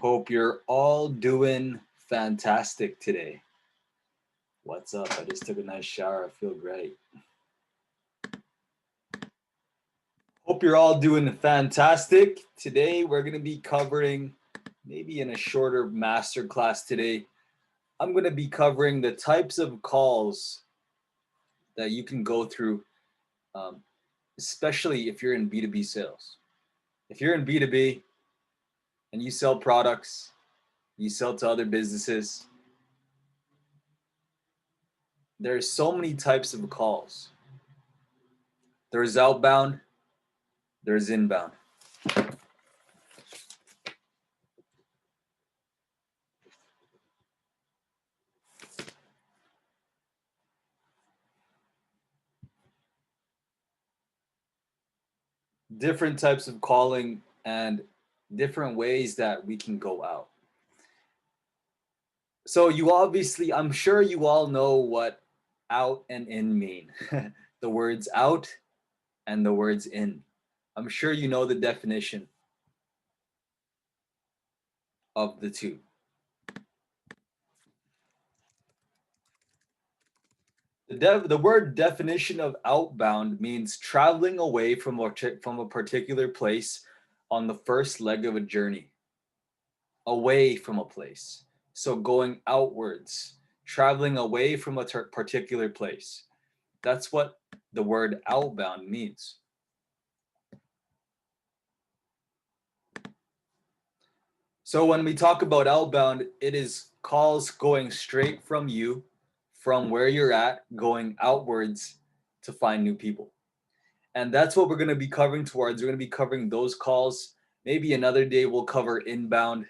Hope you're all doing fantastic today. What's up? I just took a nice shower. I feel great. Hope you're all doing fantastic. Today, we're going to be covering, maybe in a shorter masterclass today, I'm going to be covering the types of calls that you can go through, especially if you're in B2B sales. If you're in B2B and you sell products, you sell to other businesses, there's so many types of calls. There's outbound, there's inbound. Different types of calling and different ways that we can go out. So I'm sure you all know what out and in mean. The words out and the words in. I'm sure you know the definition of the two. The word definition of outbound means traveling away from a particular place on the first leg of a journey, away from a place. So going outwards, traveling away from a particular place. That's what the word outbound means. So when we talk about outbound, it is calls going straight from you, from where you're at, going outwards to find new people. And that's what we're going to be covering towards. We're going to be covering those calls. Maybe another day we'll cover inbound.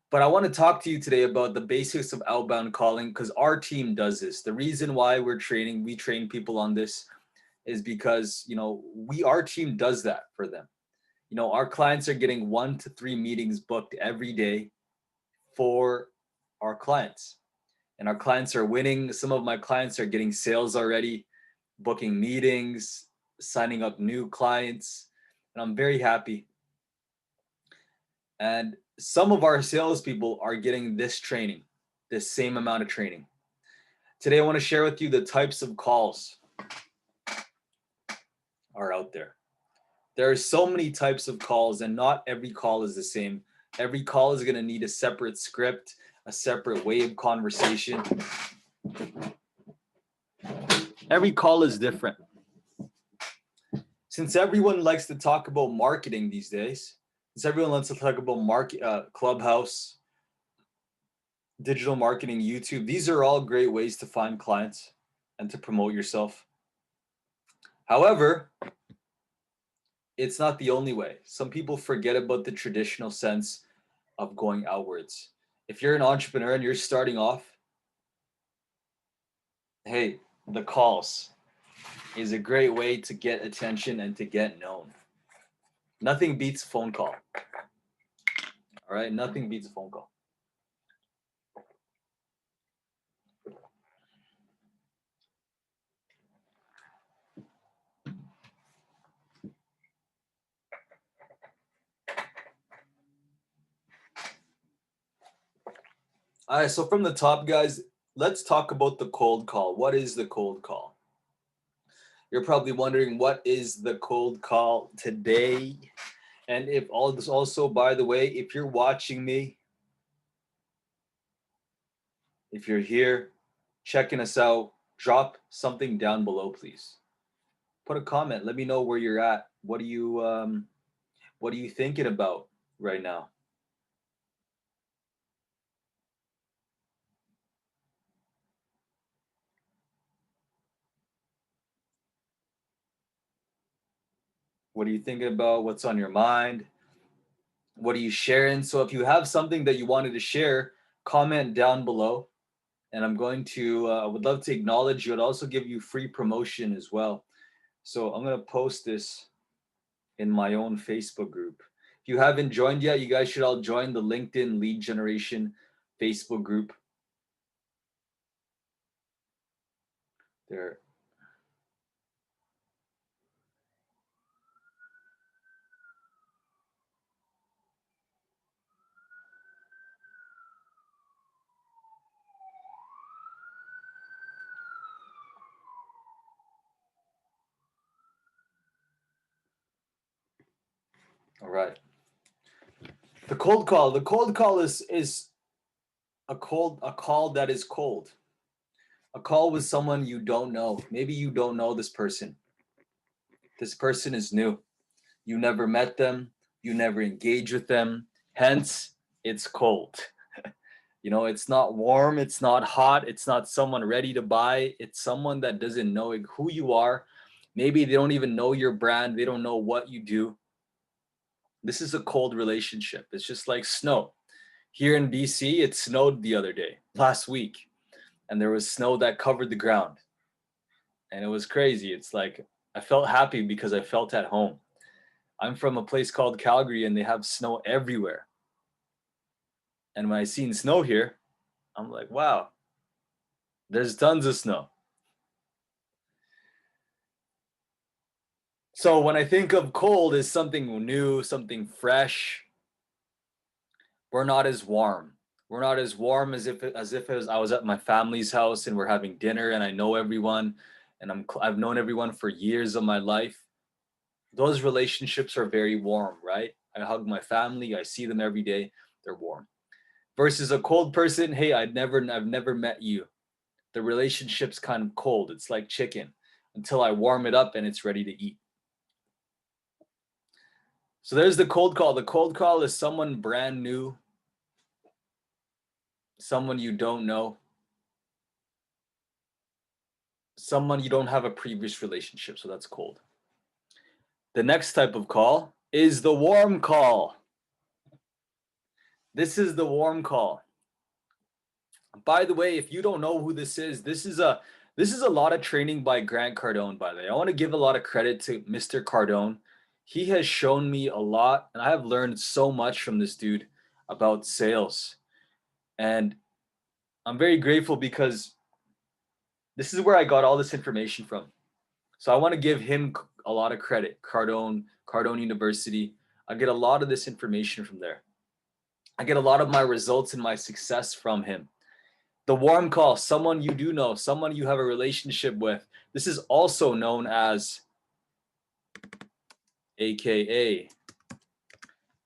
But I want to talk to you today about the basics of outbound calling because our team does this. The reason why we train people on this is because, our team does that for them. Our clients are getting 1 to 3 meetings booked every day for our clients. And our clients are winning. Some of my clients are getting sales already, booking meetings, signing up new clients. And I'm very happy. And some of our salespeople are getting this training, this same amount of training. Today, I want to share with you the types of calls are out there. There are so many types of calls, and not every call is the same. Every call is going to need a separate script, a separate way of conversation. Every call is different. Since everyone likes to talk about marketing these days, since everyone likes to talk about Clubhouse, digital marketing, YouTube, these are all great ways to find clients and to promote yourself. However, it's not the only way. Some people forget about the traditional sense of going outwards. If you're an entrepreneur and you're starting off, hey, the calls is a great way to get attention and to get known. Nothing beats a phone call. All right, nothing beats a phone call. All right, so from the top, guys, let's talk about the cold call. What is the cold call? You're probably wondering, what is the cold call today? And if all this also, by the way, if you're watching me, if you're here checking us out, drop something down below, please. Put a comment. Let me know where you're at. What are you thinking about right now? What are you thinking about? What's on your mind? What are you sharing? So if you have something that you wanted to share, comment down below. And I'm going to, I would love to acknowledge you. I'd also give you free promotion as well. So I'm going to post this in my own Facebook group. If you haven't joined yet, you guys should all join the LinkedIn Lead Generation Facebook group. There. All right. The cold call. The cold call is a call that is cold. A call with someone you don't know. Maybe you don't know this person. This person is new. You never met them. You never engage with them. Hence, it's cold. You know, it's not warm, it's not hot, it's not someone ready to buy. It's someone that doesn't know who you are. Maybe they don't even know your brand, they don't know what you do. This is a cold relationship. It's just like snow. Here in BC, it snowed the other day, last week, and there was snow that covered the ground. And it was crazy. It's like I felt happy because I felt at home. I'm from a place called Calgary and they have snow everywhere. And when I seen snow here, I'm like, wow, there's tons of snow. So when I think of cold as something new, something fresh, we're not as warm. We're not as warm as if I was at my family's house and we're having dinner and I know everyone and I've known everyone for years of my life. Those relationships are very warm, right? I hug my family, I see them every day, they're warm. Versus a cold person, hey, I've never met you. The relationship's kind of cold. It's like chicken until I warm it up and it's ready to eat. So there's the cold call. The cold call is someone brand new, someone you don't know, someone you don't have a previous relationship. So that's cold. The next type of call is the warm call. This is the warm call. By the way, if you don't know who this is a lot of training by Grant Cardone, by the way. I want to give a lot of credit to Mr. Cardone. He has shown me a lot, and I have learned so much from this dude about sales. And I'm very grateful because this is where I got all this information from. So I want to give him a lot of credit. Cardone University. I get a lot of this information from there. I get a lot of my results and my success from him. The warm call, someone you do know, someone you have a relationship with. This is also known as AKA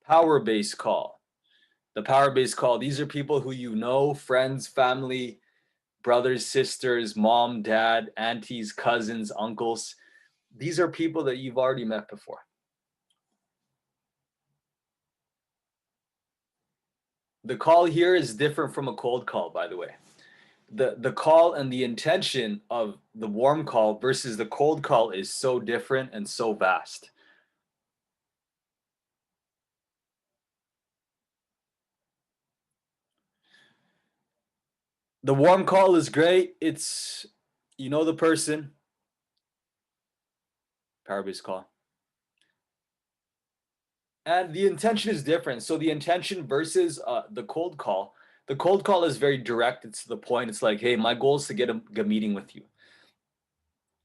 power based call. The power based call, these are people who you know, friends, family, brothers, sisters, mom, dad, aunties, cousins, uncles. These are people that you've already met before. The call here is different from a cold call, by the way. The call and the intention of the warm call versus the cold call is so different and so vast. The warm call is great. It's you know the person, power based call. And the intention is different. So the intention versus the cold call is very direct. It's to the point. It's like, hey, my goal is to get a meeting with you.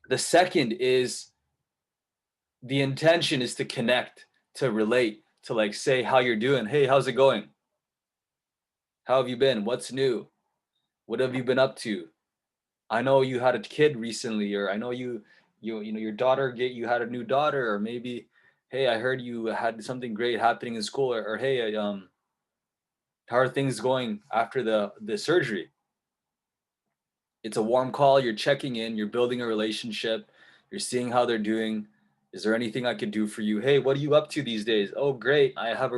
The second is the intention is to connect, to relate, to like say how you're doing. Hey, how's it going? How have you been? What's new? What have you been up to? I know you had a kid recently, or I know you know your daughter you had a new daughter, or maybe, hey, I heard you had something great happening in school, or hey, how are things going after the surgery? It's a warm call. You're checking in. You're building a relationship. You're seeing how they're doing. Is there anything I could do for you? Hey, what are you up to these days? Oh, great. I have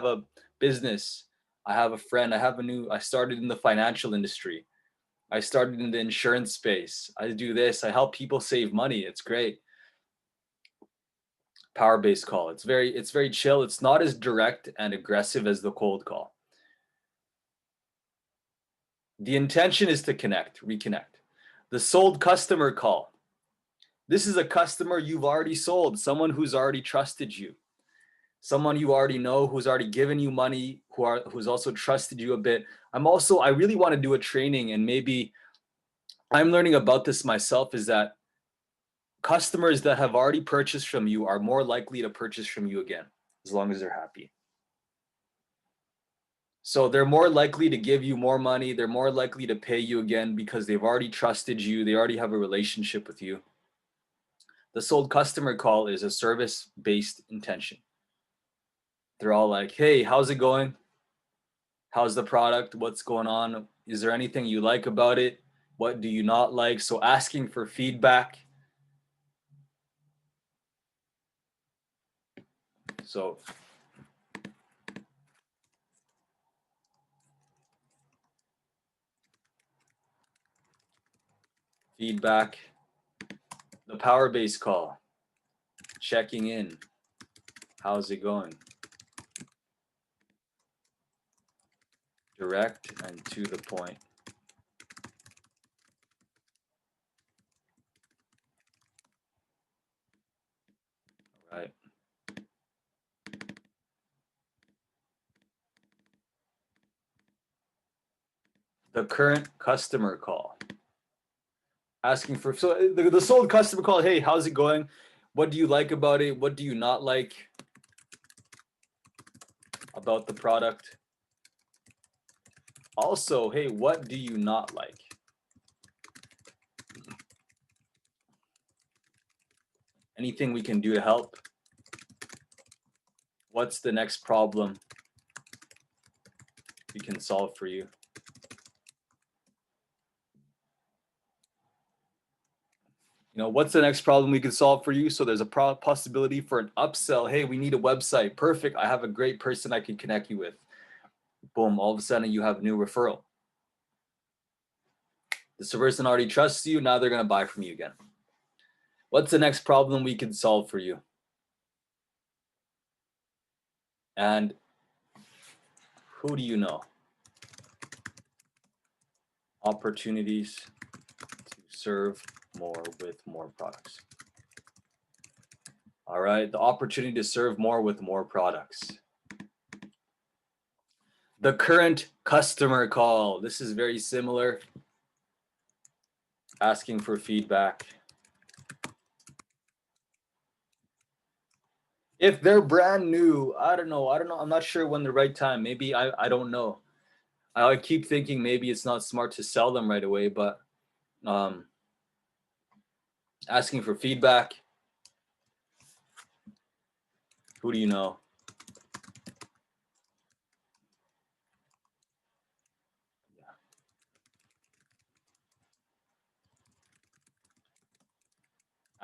a business. I have a friend. I started in the financial industry. I started in the insurance space. I do this. I help people save money. It's great. Power based call. It's very chill. It's not as direct and aggressive as the cold call. The intention is to connect, reconnect. The sold customer call. This is a customer you've already sold, someone who's already trusted you, someone you already know who's already given you money, who's also trusted you a bit. I really want to do a training, and maybe I'm learning about this myself, is that customers that have already purchased from you are more likely to purchase from you again, as long as they're happy. So they're more likely to give you more money. They're more likely to pay you again because they've already trusted you. They already have a relationship with you. The sold customer call is a service based intention. They're all like, hey, how's it going? How's the product? What's going on? Is there anything you like about it? What do you not like? So asking for feedback. So feedback, the power base call, checking in. How's it going? Direct and to the point. Right. The current customer call. Asking for, so the sold customer call, hey, how's it going? What do you like about it? What do you not like about the product? Also, hey, what do you not like? Anything we can do to help? What's the next problem we can solve for you? What's the next problem we can solve for you? So there's a possibility for an upsell. Hey, we need a website. Perfect. I have a great person I can connect you with. Boom. All of a sudden you have a new referral. This person already trusts you. Now they're going to buy from you again. What's the next problem we can solve for you? And who do you know? Opportunities to serve more with more products. All right, the opportunity to serve more with more products. The current customer call. This is very similar. Asking for feedback. If they're brand new, I don't know. I'm not sure when the right time. Maybe I don't know. I keep thinking maybe it's not smart to sell them right away, but asking for feedback. Who do you know?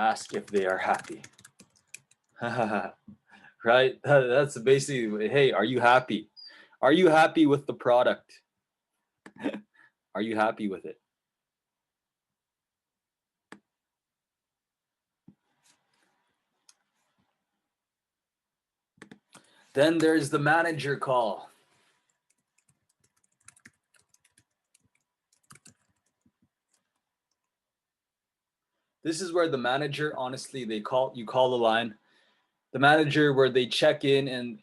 Ask if they are happy. Right? That's basically, hey, are you happy? Are you happy with the product? Are you happy with it? Then there's the manager call. This is where the manager, honestly, you call the line. The manager where they check in, and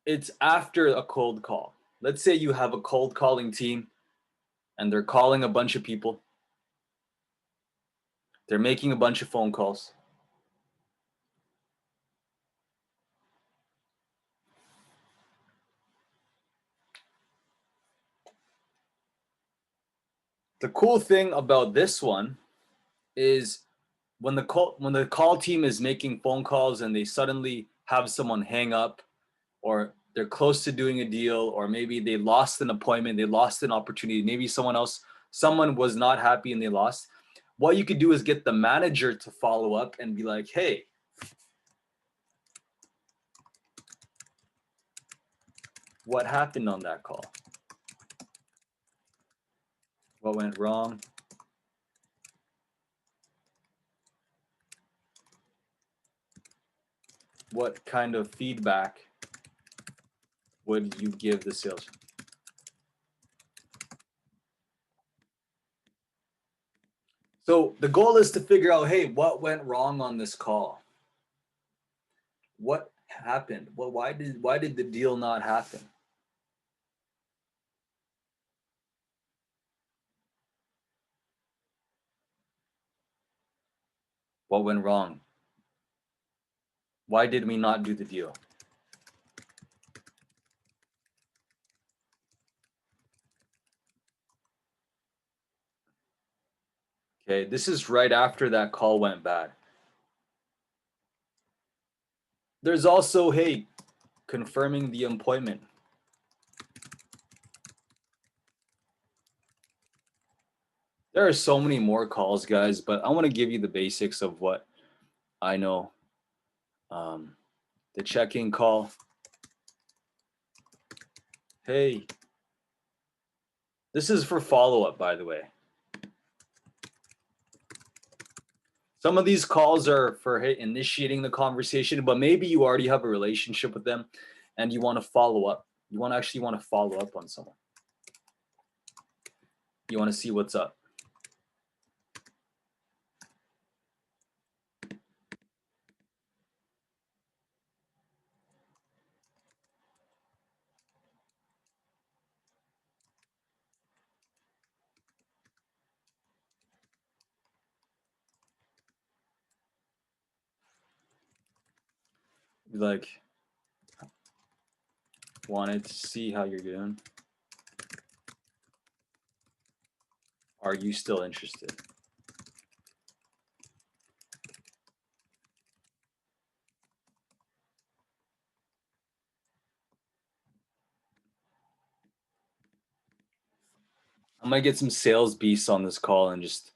it's after a cold call. Let's say you have a cold calling team and they're calling a bunch of people. They're making a bunch of phone calls. The cool thing about this one is when the call team is making phone calls and they suddenly have someone hang up, or they're close to doing a deal, or maybe they lost an appointment, they lost an opportunity, maybe someone was not happy and they lost. What you could do is get the manager to follow up and be like, hey, what happened on that call? What went wrong? What kind of feedback would you give the sales? So the goal is to figure out, hey, what went wrong on this call? What happened? Well, why did the deal not happen? What went wrong? Why did we not do the deal? Okay, this is right after that call went bad. There's also, hey, confirming the appointment. There are so many more calls, guys, but I want to give you the basics of what I know. The check-in call. Hey, this is for follow-up, by the way. Some of these calls are for initiating the conversation, but maybe you already have a relationship with them and you want to follow up. You want to follow up on someone. You want to see what's up. Like, wanted to see how you're doing. Are you still interested? I might get some sales beasts on this call and just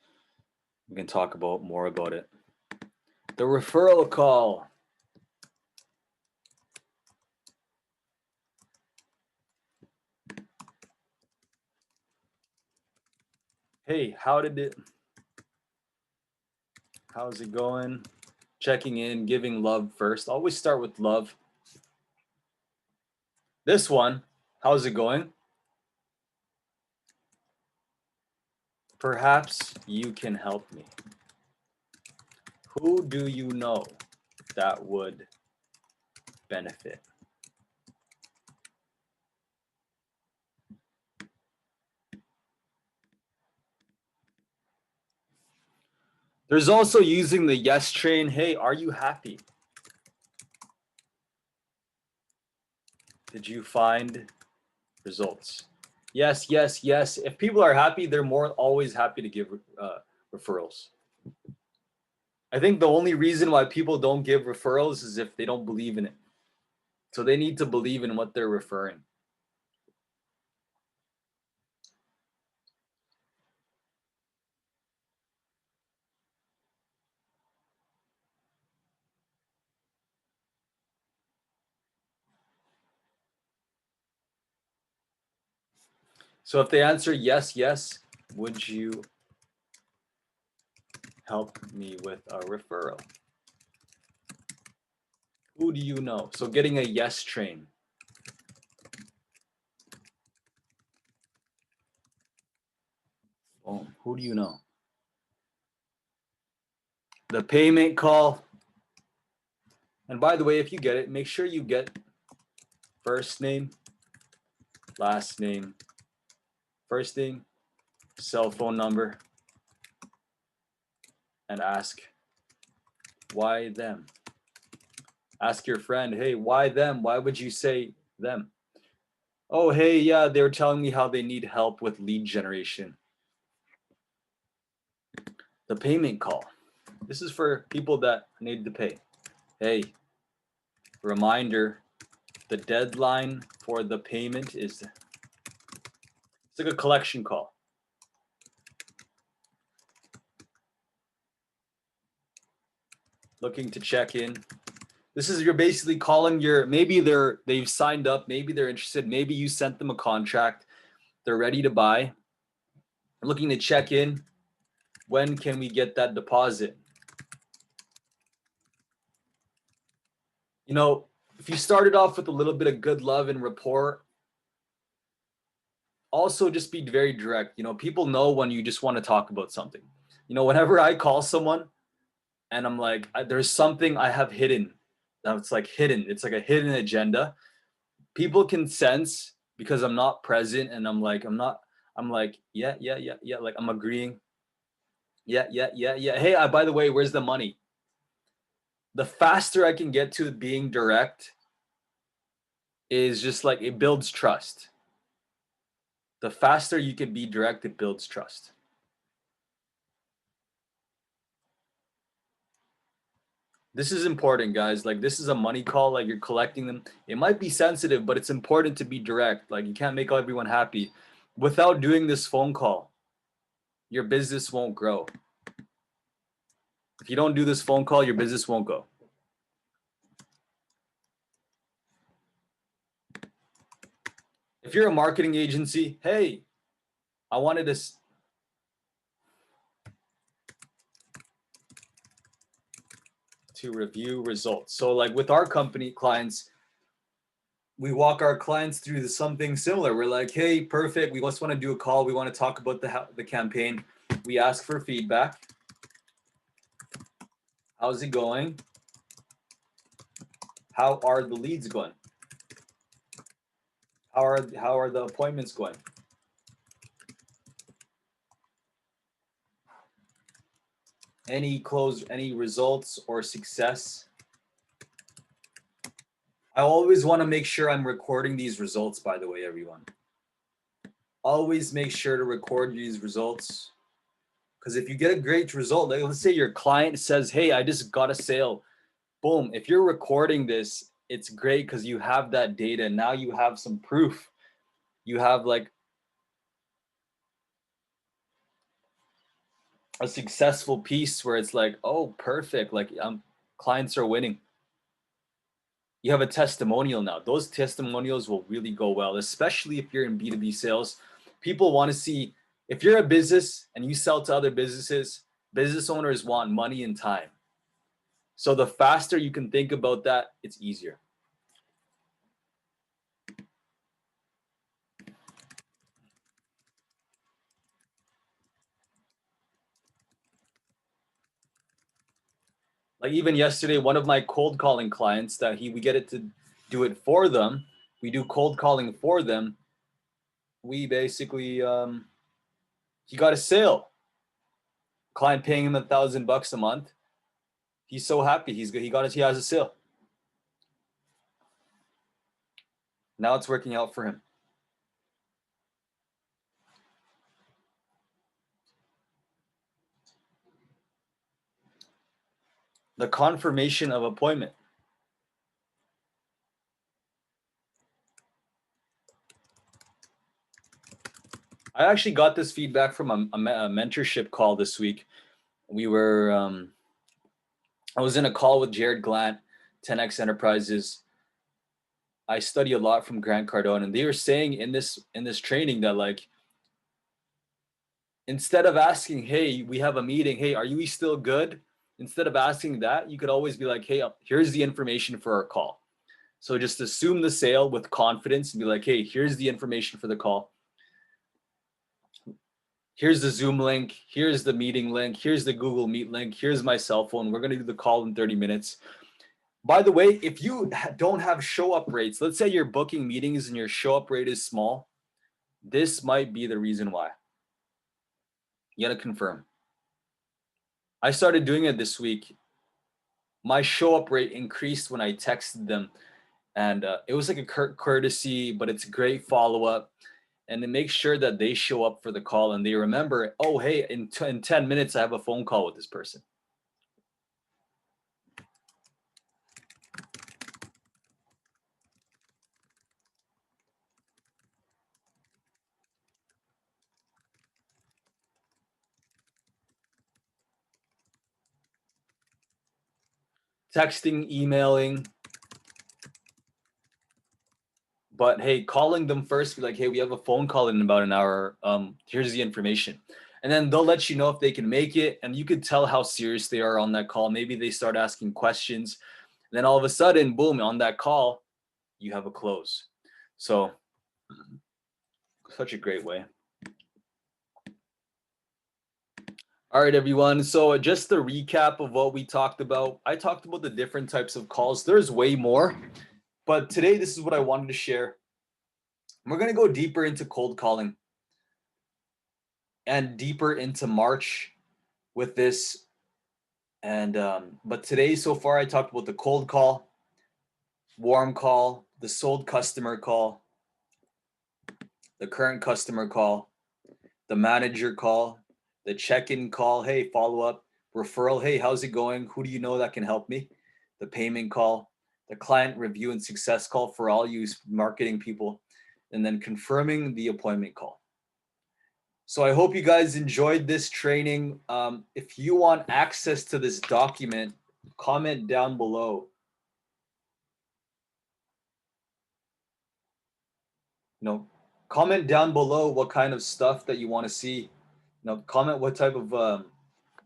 we can talk about more about it. The referral call. Hey, how's it going? Checking in, giving love first. Always start with love. This one, how's it going? Perhaps you can help me. Who do you know that would benefit? There's also using the yes train. Hey, are you happy? Did you find results? Yes, yes, yes. If people are happy, they're always happy to give referrals. I think the only reason why people don't give referrals is if they don't believe in it. So they need to believe in what they're referring. So if they answer yes, yes, would you help me with a referral? Who do you know? So getting a yes train. Boom. Who do you know? The payment call. And by the way, if you get it, make sure you get first name, last name, first name, cell phone number, and ask, why them? Ask your friend, hey, why them? Why would you say them? Oh, hey, yeah, they were telling me how they need help with lead generation. The payment call. This is for people that need to pay. Hey, reminder, the deadline for the payment is, it's like a collection call. Looking to check in. This is, you're basically calling maybe they've signed up, maybe they're interested, maybe you sent them a contract, they're ready to buy. Looking to check in. When can we get that deposit? You know, if you started off with a little bit of good love and rapport, also just be very direct. You know, people know when you just want to talk about something. You know, whenever I call someone and I'm like, there's something I have hidden. Now it's like hidden. It's like a hidden agenda. People can sense because I'm not present and I'm like, yeah, yeah, yeah, yeah. Like I'm agreeing. Yeah, yeah, yeah, yeah. Hey, by the way, where's the money? The faster I can get to being direct is just like it builds trust. The faster you can be direct, it builds trust. This is important, guys. Like, this is a money call, like you're collecting them. It might be sensitive, but it's important to be direct. Like, you can't make everyone happy. Without doing this phone call, your business won't grow. If you don't do this phone call, your business won't go. If you're a marketing agency, hey, I wanted to review results. So like with our company clients, we walk our clients through something similar. We're like, hey, perfect. We just want to do a call. We want to talk about the campaign. We ask for feedback. How's it going? How are the leads going? How are the appointments going? Any results or success? I always want to make sure I'm recording these results, by the way, everyone. Always make sure to record these results. Because if you get a great result, like let's say your client says, hey, I just got a sale. Boom. If you're recording this, it's great because you have that data. Now you have some proof. You have like a successful piece where it's like, oh, perfect. Like clients are winning. You have a testimonial now. Those testimonials will really go well, especially if you're in B2B sales. People want to see, if you're a business and you sell to other businesses, business owners want money and time. So the faster you can think about that, it's easier. Like even yesterday, one of my cold calling clients that we get it to do it for them. We do cold calling for them. We basically, he got a sale. Client paying him $1,000 a month. He's so happy. He has a sale. Now it's working out for him. The confirmation of appointment. I actually got this feedback from a mentorship call this week. We were, I was in a call with Jared Glant, 10X Enterprises. I study a lot from Grant Cardone, and they were saying in this training that like, instead of asking, hey, we have a meeting, hey, are you still good? Instead of asking that, you could always be like, hey, here's the information for our call. So just assume the sale with confidence and be like, hey, here's the information for the call. Here's the Zoom link. Here's the meeting link. Here's the Google Meet link. Here's my cell phone. We're going to do the call in 30 minutes. By the way, if you don't have show up rates, let's say you're booking meetings and your show up rate is small, this might be the reason why. You got to confirm. I started doing it this week. My show up rate increased when I texted them, and it was like a courtesy, but it's a great follow up. And to make sure that they show up for the call and they remember, oh, hey, in 10 minutes, I have a phone call with this person. Texting, emailing, but hey, calling them first, be like, hey, we have a phone call in about an hour. Here's the information. And then they'll let you know if they can make it. And you could tell how serious they are on that call. Maybe they start asking questions. And then all of a sudden, boom, on that call, you have a close. So such a great way. All right, everyone. So just the recap of what we talked about. I talked about the different types of calls. There's way more, but today this is what I wanted to share. We're going to go deeper into cold calling and deeper into March with this. And but today so far I talked about the cold call, warm call, the sold customer call, the current customer call, the manager call, the check-in call, hey, follow up, referral, hey, how's it going? Who do you know that can help me? the payment call, the client review and success call for all you marketing people, and then confirming the appointment call. So I hope you guys enjoyed this training. If you want access to this document, comment down below. Comment down below what kind of stuff that you want to see. Comment what type of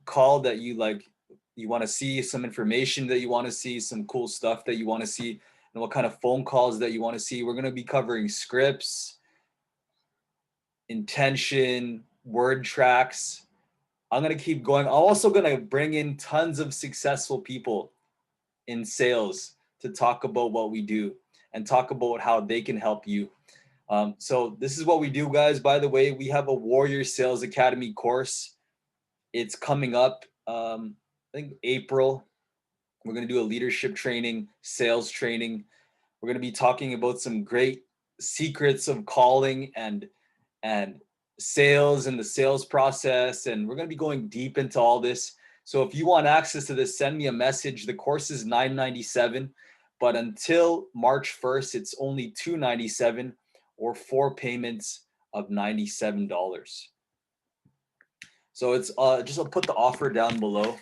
call that you like. You want to see some information that you want to see, some cool stuff that you want to see, and what kind of phone calls that you want to see. We're going to be covering scripts, intention, word tracks. I'm going to keep going. I'm also going to bring in tons of successful people in sales to talk about what we do and talk about how they can help you. So this is what we do, guys. By the way, we have a Warrior Sales Academy course. It's coming up, I think April. We're going to do a leadership training, sales training. We're going to be talking about some great secrets of calling and sales and the sales process. And we're going to be going deep into all this. So if you want access to this, send me a message. The course is $997, but until March 1st, it's only $297 or 4 payments of $97. So it's just I'll put the offer down below.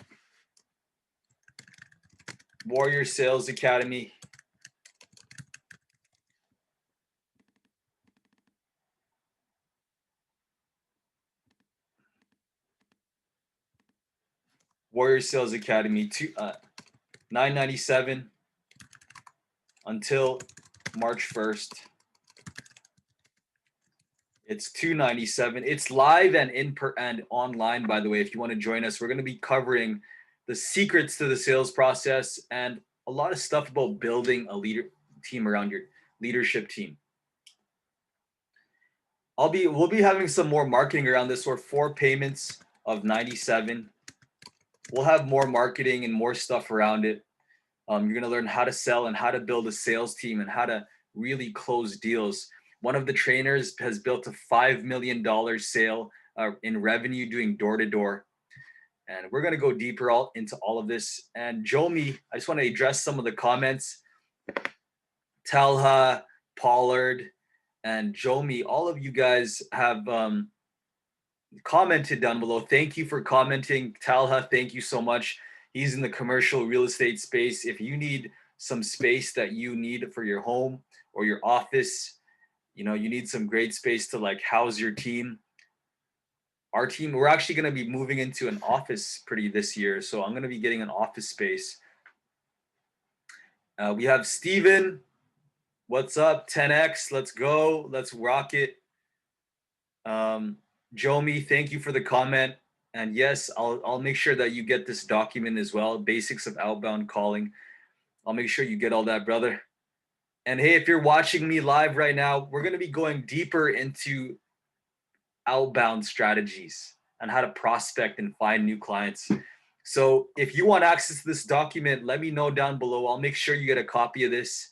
Warrior Sales Academy. Warrior Sales Academy, $997 until March 1st. It's $297. It's live and and online, by the way. If you want to join us, we're going to be covering the secrets to the sales process and a lot of stuff about building a team around your leadership team. We'll be having some more marketing around this, or 4 payments of 97. We'll have more marketing and more stuff around it. You're going to learn how to sell and how to build a sales team and how to really close deals. One of the trainers has built a $5 million sale in revenue doing door-to-door. And we're going to go deeper into all of this. And Jomi, I just want to address some of the comments. Talha, Pollard, and Jomi, all of you guys have commented down below. Thank you for commenting. Talha, thank you so much. He's in the commercial real estate space. If you need some space that you need for your home or your office, you need some great space to like house your team. Our team, we're actually going to be moving into an office this year. So I'm going to be getting an office space. We have Steven. What's up? 10X. Let's go. Let's rock it. Jomi, thank you for the comment. And yes, I'll make sure that you get this document as well. Basics of outbound calling. I'll make sure you get all that, brother. And hey, if you're watching me live right now, we're going to be going deeper into outbound strategies and how to prospect and find new clients. So if you want access to this document, let me know down below. I'll make sure you get a copy of this.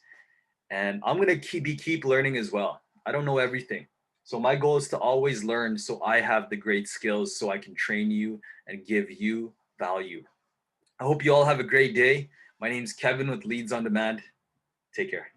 And I'm going to keep learning as well. I don't know everything. So my goal is to always learn so I have the great skills so I can train you and give you value. I hope you all have a great day. My name is Kevin with Leadz on Demand. Take care.